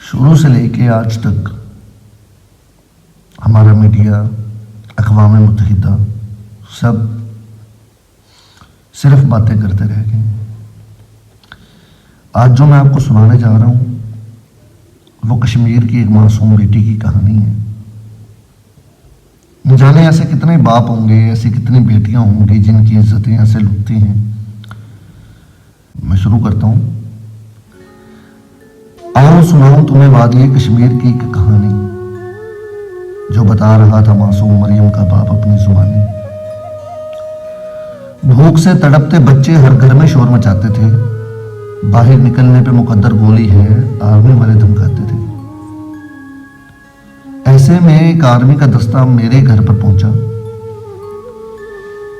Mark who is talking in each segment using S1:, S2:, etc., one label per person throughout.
S1: شروع سے لے کے آج تک ہمارا میڈیا، اقوام متحدہ سب صرف باتیں کرتے رہ گئے. آج جو میں آپ کو سنانے جا رہا ہوں وہ کشمیر کی ایک معصوم بیٹی کی کہانی ہے. نہ جانے ایسے کتنے باپ ہوں گے، ایسی کتنی بیٹیاں ہوں گی جن کی عزتیں ایسے لٹتی ہیں. میں شروع کرتا ہوں. آؤ سناؤں تمہیں وادی کشمیر کی ایک کہانی جو بتا رہا تھا معصوم مریم کا باپ اپنی زبانی. بھوک سے تڑپتے بچے ہر گھر میں شور مچاتے تھے. باہر نکلنے پہ مقدر گولی ہے آرمی والے دھمکاتے تھے. ایسے میں ایک آرمی کا دستہ میرے گھر پر پہنچا.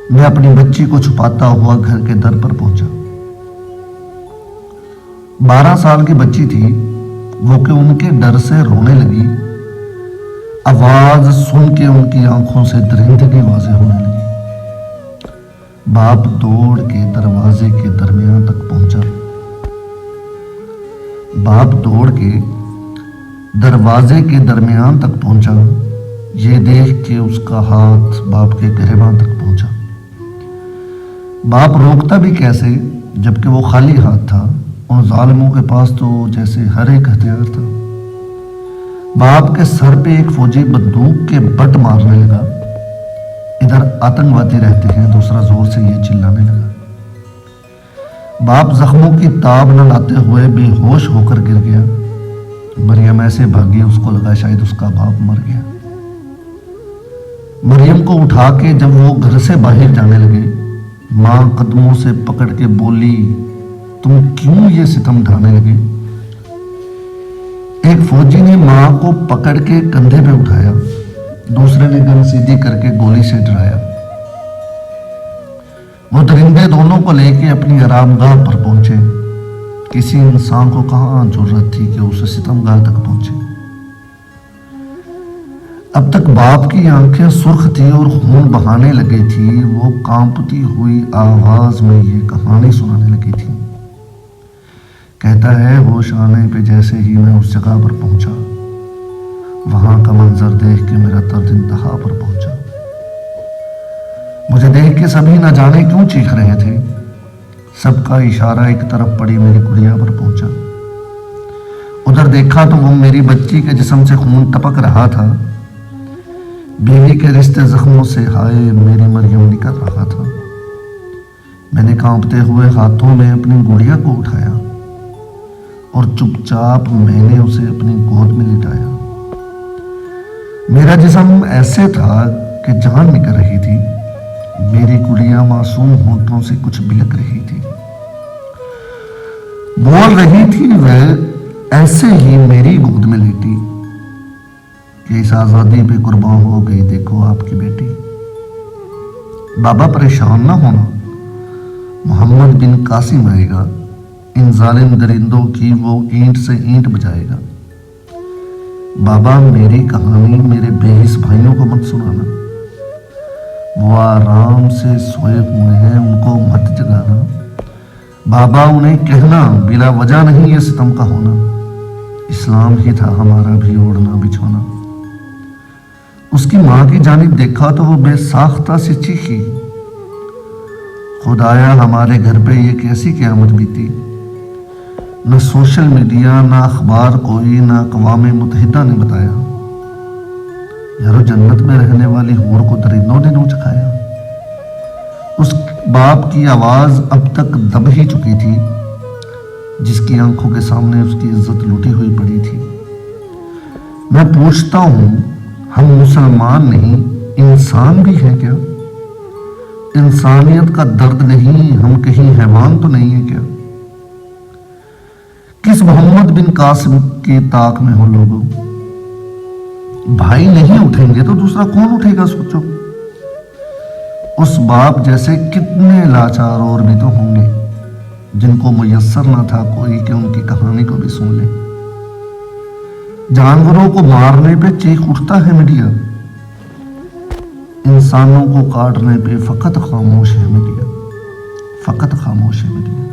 S1: میں اپنی بچی کو چھپاتا ہوا گھر کے در پر پہنچا. 12 سال کی بچی تھی وہ کہ ان کے ڈر سے رونے لگی. آواز سن کے ان کی آنکھوں سے درندگی واضح ہونے لگی. باپ دوڑ کے دروازے کے درمیان تک پہنچا. باپ دوڑ کے دروازے کے درمیان تک پہنچا. یہ دیکھ کے اس کا ہاتھ باپ کے گریباں تک پہنچا. باپ روکتا بھی کیسے جبکہ وہ خالی ہاتھ تھا. ان ظالموں کے پاس تو جیسے ہر ایک ہتھیار تھا. باپ کے سر پہ ایک فوجی بندوق کے بٹ مارنے لگا. ادھر آتنکوادی رہتے ہیں، دوسرا زور سے یہ چلانے لگا. باپ زخموں کی تاب نہ لاتے ہوئے بے ہوش ہو کر گر گیا. مریم ایسے بھاگی اس کو لگا شاید اس کا باپ مر گیا. مریم کو اٹھا کے جب وہ گھر سے باہر جانے لگے، ماں قدموں سے پکڑ کے بولی، تم کیوں یہ ستم ڈھانے لگے؟ ایک فوجی نے ماں کو پکڑ کے کندھے پہ اٹھایا، دوسرے نے گن سیدھی کر کے گولی سے ڈرایا. وہ درندے دونوں کو لے کے اپنی آرام گاہ پر پہنچے. کسی انسان کو کہاں ضرورت تھی کہ اسے ستم گاہ تک پہنچے. اب تک باپ کی آنکھیں سرخ تھی اور خون بہانے لگی تھی. وہ کانپتی ہوئی آواز میں یہ کہانی سنانے لگی تھی. کہتا ہے ہوش آنے پہ جیسے ہی میں اس جگہ پر پہنچا، وہاں کا منظر دیکھ کے میرا درد انتہا پر پہنچا. مجھے دیکھ کے سبھی نہ جانے کیوں چیخ رہے تھے. سب کا اشارہ ایک طرف پڑی میری گڑیا پر پہنچا. ادھر دیکھا تو وہ میری بچی کے جسم سے خون ٹپک رہا تھا. بیوی کے رشتے زخموں سے ہائے میری مریم نکل رہا تھا. میں نے کانپتے ہوئے ہاتھوں میں اپنی گڑیا کو اٹھایا اور چپ چاپ میں نے اسے اپنی گود میں لٹایا. میرا جسم ایسے تھا کہ جان نکل رہی تھی. میری گڑیا معصوم ہونٹوں سے کچھ بلک رہی تھی، بول رہی تھی. وہ ایسے ہی میری گود میں لیٹی کہ اس آزادی پہ قربان ہو گئی دیکھو آپ کی بیٹی. بابا پریشان نہ ہونا، محمد بن قاسم آئے گا، ان ظالم درندوں کی وہ اینٹ سے اینٹ بجائے گا. بابا میری کہانی میرے بے حس بھائیوں کو مت سنانا. وہ آرام سے سوئے ہوئے ہیں، ان کو مت جگانا. بابا انہیں کہنا بلا وجہ نہیں یہ ستم کا ہونا. اسلام ہی تھا ہمارا بھی اوڑھنا بچھونا. اس کی ماں کی جانب دیکھا تو وہ بے ساختہ سے چیخی، خدایا ہمارے گھر پہ یہ کیسی قیامت بیتی. نہ سوشل میڈیا، نہ اخبار کوئی، نہ اقوام متحدہ نے بتایا. یارو جنت میں رہنے والی حور کو درندوں نے نوچ کھایا. اس باپ کی آواز اب تک دب ہی چکی تھی جس کی آنکھوں کے سامنے اس کی عزت لوٹی ہوئی پڑی تھی. میں پوچھتا ہوں، ہم مسلمان نہیں انسان بھی ہیں کیا؟ انسانیت کا درد نہیں، ہم کہیں حیوان تو نہیں ہیں کیا؟ کس محمد بن قاسم کی طاق میں ہو لوگوں؟ بھائی نہیں اٹھیں گے تو دوسرا کون اٹھے گا؟ سوچو. اس باپ جیسے کتنے لاچار اور بھی تو ہوں گے جن کو میسر نہ تھا کوئی کہ ان کی کہانی کو بھی سن لے. جانوروں کو مارنے پہ چیخ اٹھتا ہے میڈیا، انسانوں کو کاٹنے پہ فقط خاموش ہے میڈیا، فقط خاموش ہے میڈیا.